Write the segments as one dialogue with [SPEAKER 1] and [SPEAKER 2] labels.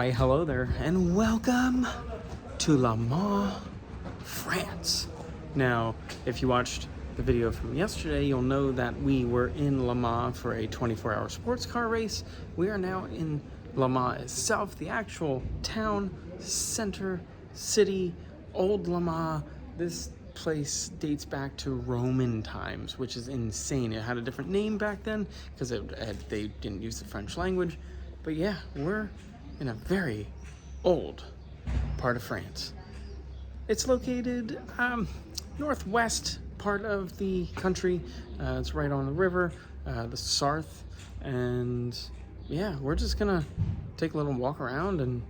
[SPEAKER 1] Why, hello there, and welcome to Le Mans, France. Now, if you watched the video from yesterday, you'll know that we were in Le Mans for a 24-hour sports car race. We are now in Le Mans itself, the actual town, center, city, old Le Mans. This place dates back to Roman times, which is insane. It had a different name back then because they didn't use the French language. But yeah, we're in a very old part of France. It's located northwest part of the country. It's right on the river, the Sarthe, and yeah, we're just gonna take a little walk around and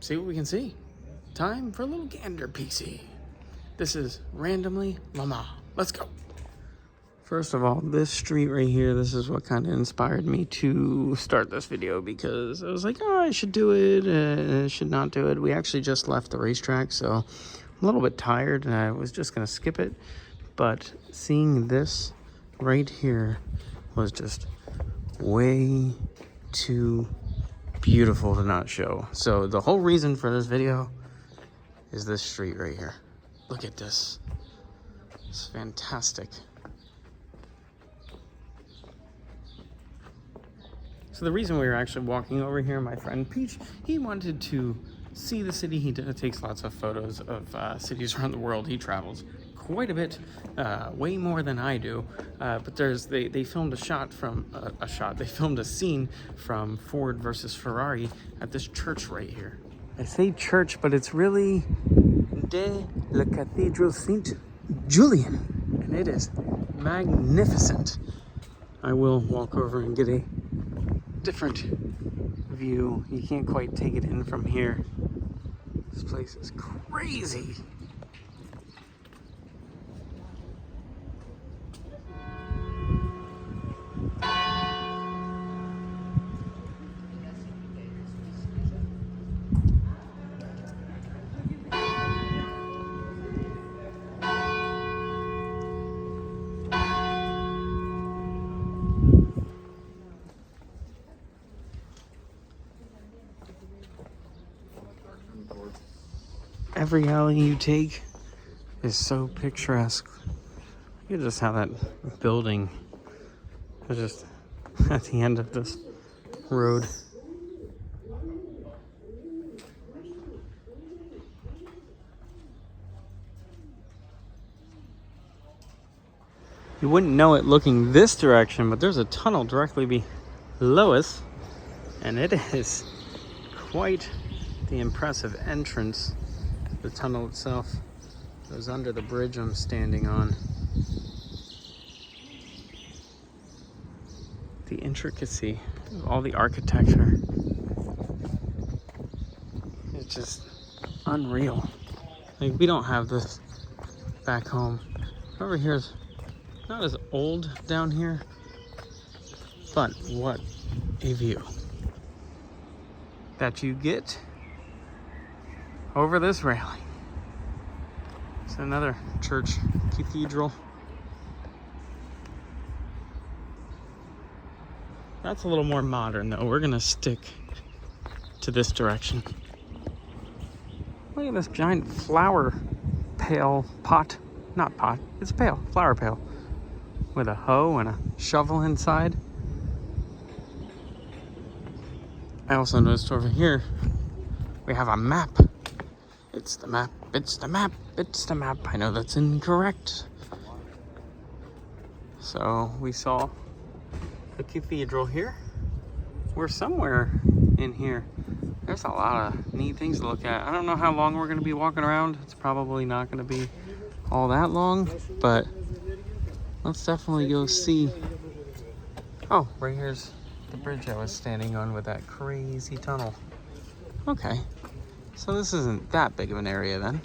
[SPEAKER 1] see what we can see. Time for a little gander PC. This is Randomly Le Mans. Let's go. First of all, this street right here, this is what kind of inspired me to start this video, because I was like, oh, I should do it, I should not do it. We actually just left the racetrack, so I'm a little bit tired, and I was just going to skip it. But seeing this right here was just way too beautiful to not show. So the whole reason for this video is this street right here. Look at this. It's fantastic. So the reason we were actually walking over here, my friend Peach, he wanted to see the city. He takes lots of photos of cities around the world. He travels quite a bit, way more than I do. But they filmed they filmed a scene from Ford versus Ferrari at this church right here. I say church, but it's really the Cathedral of St. Julien, and it is magnificent. I will walk over and get a different view. You can't quite take it in from here. This place is crazy. Every alley you take is so picturesque. Look at just how that building is just at the end of this road. You wouldn't know it looking this direction, but there's a tunnel directly below us, and it is quite the impressive entrance. The tunnel itself goes under the bridge I'm standing on. The intricacy of all the architecture is just unreal. Like, we don't have this back home. Over here is not as old down here, but what a view that you get over this railing. It's another church cathedral. That's a little more modern though. We're gonna stick to this direction. Look at this giant flower pail pot. Not pot, it's a pail, flower pail. With a hoe and a shovel inside. I also noticed over here we have a map. It's the map, it's the map, it's the map. I know that's incorrect. So we saw the cathedral here. We're somewhere in here. There's a lot of neat things to look at. I don't know how long we're gonna be walking around. It's probably not gonna be all that long, but let's definitely go see. Oh, right here's the bridge I was standing on with that crazy tunnel. Okay. So this isn't that big of an area then.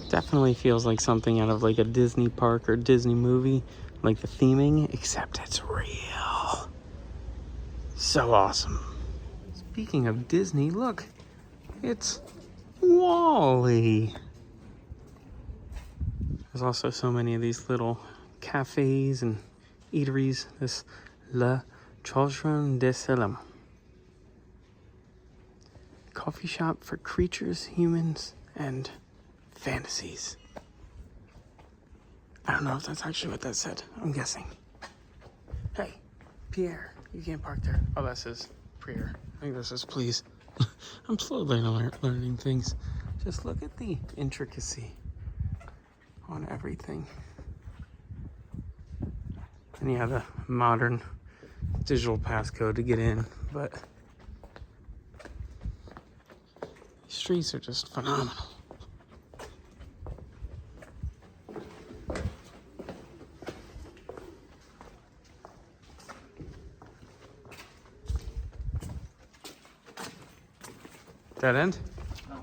[SPEAKER 1] Definitely feels like something out of like a Disney park or Disney movie, like the theming, except it's real. So awesome. Speaking of Disney, look, it's Wall-E. There's also so many of these little cafes and eateries. This Le Chaussron de Salem. coffee shop for creatures, humans, and fantasies. I don't know if that's actually what that said. I'm guessing. Hey, Pierre, you can't park there. Oh, that says Pierre. I think this says please. I'm slowly learning things. Just look at the intricacy on everything. And you have the modern digital passcode to get in, but these streets are just phenomenal. Dead end?
[SPEAKER 2] No.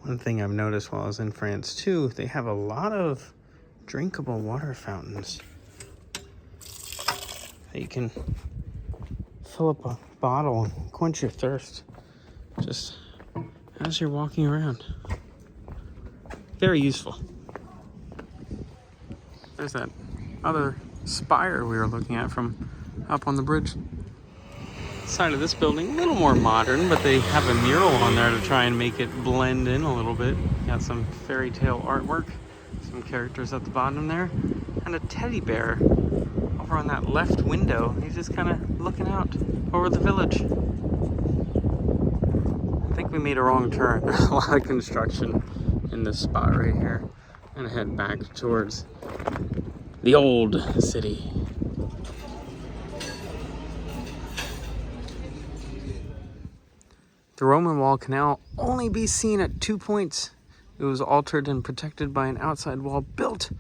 [SPEAKER 1] One thing I've noticed while I was in France too, they have a lot of drinkable water fountains that you can fill up a bottle and quench your thirst just as you're walking around. Very useful. There's that other spire we were looking at from up on the bridge. Side of this building, a little more modern, but they have a mural on there to try and make it blend in a little bit. Got some fairy tale artwork, some characters at the bottom there, and a teddy bear over on that left window. He's just kind of looking out over the village. I think we made a wrong turn. There's a lot of construction in this spot right here. I'm gonna head back towards the old city. The Roman wall can now only be seen at 2 points. It was altered and protected by an outside wall built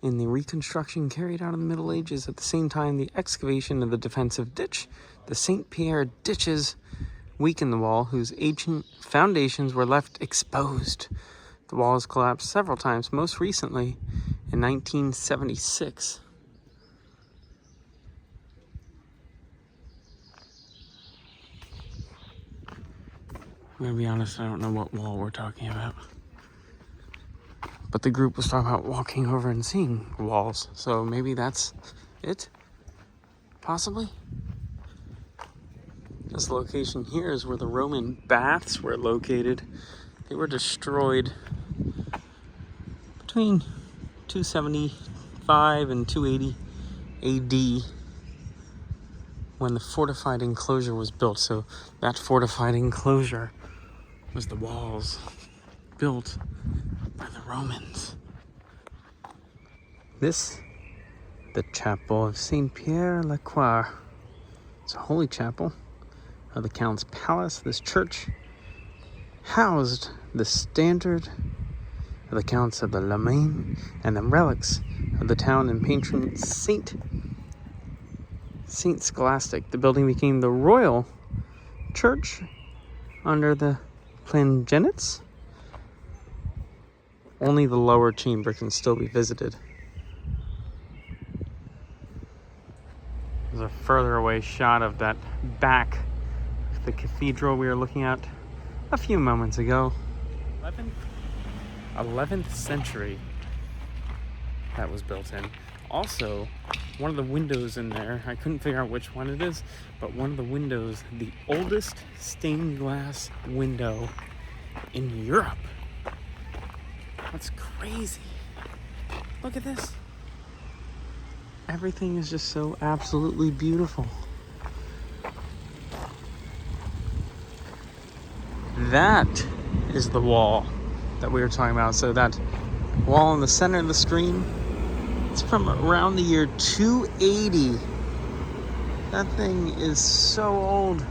[SPEAKER 1] in the reconstruction carried out in the Middle Ages. At the same time, the excavation of the defensive ditch, the St. Pierre ditches, weakened the wall, whose ancient foundations were left exposed. The wall has collapsed several times, most recently in 1976. I'm gonna be honest, I don't know what wall we're talking about. But the group was talking about walking over and seeing walls, so maybe that's it? Possibly? This location here is where the Roman baths were located. They were destroyed between 275 and 280 AD when the fortified enclosure was built. So that fortified enclosure was the walls built by the Romans. This, the chapel of St. Pierre-la-Croix. It's a holy chapel of the Count's palace. This church housed the standard of the Counts of the Lamaine and the relics of the town and patron Saint Scholastic. The building became the royal church under the Plantagenets. Only the lower chamber can still be visited. There's a further away shot of that back of the cathedral we were looking at a few moments ago. 11th century that was built in. Also, one of the windows in there, I couldn't figure out which one it is, but one of the windows, the oldest stained glass window in Europe. That's crazy. Look at this. Everything is just so absolutely beautiful. That is the wall that we were talking about. So that wall in the center of the screen, it's from around the year 280. That thing is so old.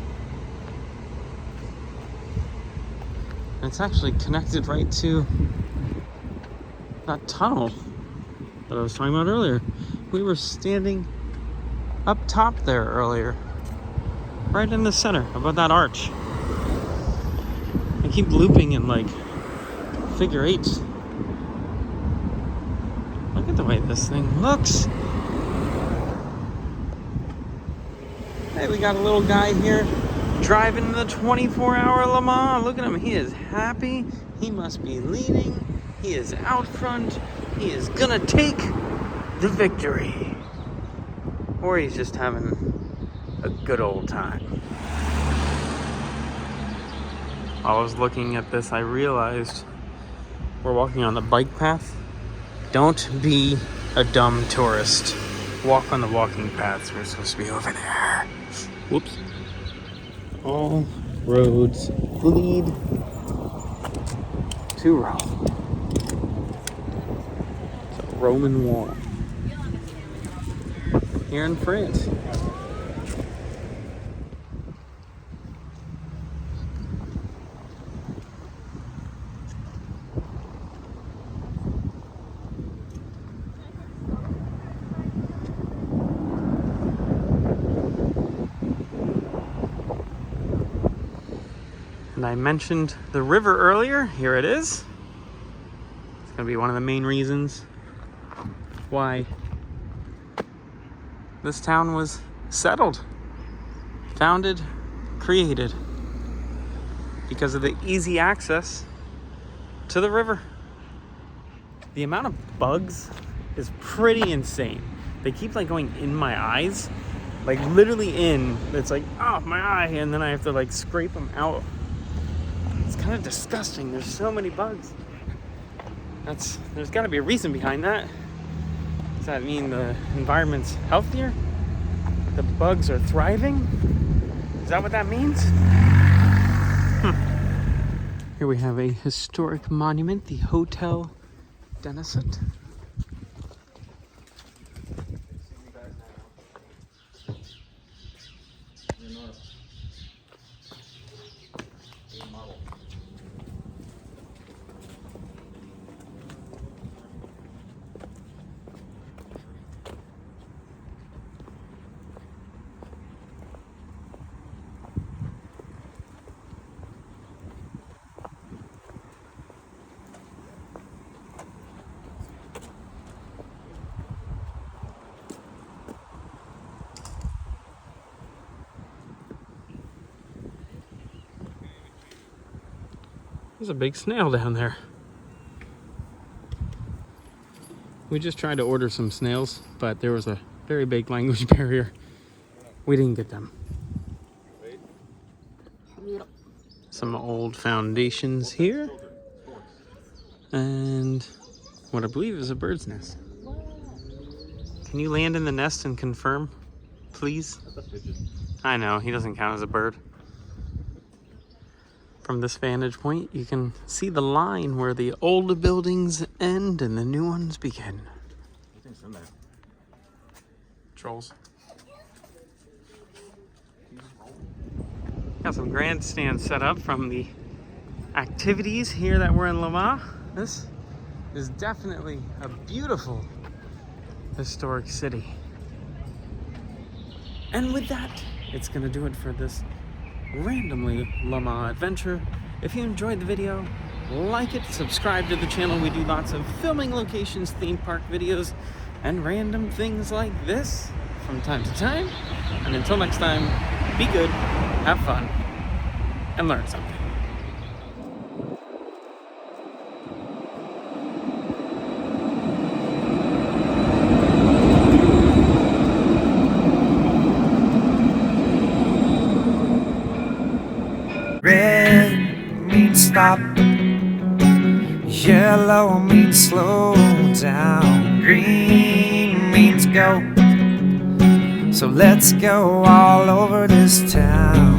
[SPEAKER 1] It's actually connected right to that tunnel that I was talking about earlier. We were standing up top there earlier, right in the center, above that arch. I keep looping in like figure eights. Look at the way this thing looks. Hey, we got a little guy here driving the 24-hour Le Mans. Look at him. He is happy. He must be leading. He is out front. He is gonna take the victory. Or he's just having a good old time. While I was looking at this, I realized we're walking on the bike path. Don't be a dumb tourist. Walk on the walking paths. We're supposed to be over there. Whoops. All roads lead to Rome. It's a Roman wall here in France. And I mentioned the river earlier. Here it is. It's going to be one of the main reasons why this town was settled, founded, created, because of the easy access to the river. The amount of bugs is pretty insane. They keep like going in my eyes, like literally in. It's like, oh, my eye, and then I have to like scrape them out. It's kind of disgusting. There's so many bugs. There's got to be a reason behind that. Does that mean the environment's healthier? The bugs are thriving? Is that what that means? Here we have a historic monument, the Hotel Denisot. There's a big snail down there. We just tried to order some snails, but there was a very big language barrier. We didn't get them. Some old foundations here. And what I believe is a bird's nest. Can you land in the nest and confirm, please? I know, he doesn't count as a bird. From this vantage point, you can see the line where the old buildings end and the new ones begin. Everything's in there. Trolls. Got some grandstands set up from the activities here that were in Le Mans. This is definitely a beautiful historic city. And with that, it's gonna do it for this randomly Le Mans adventure. If you enjoyed the video, like it, subscribe to the channel. We do lots of filming locations, theme park videos, and random things like this from time to time. And until next time, be good, have fun, and learn something.
[SPEAKER 2] Red means stop, yellow means slow down, green means go. So let's go all over this town.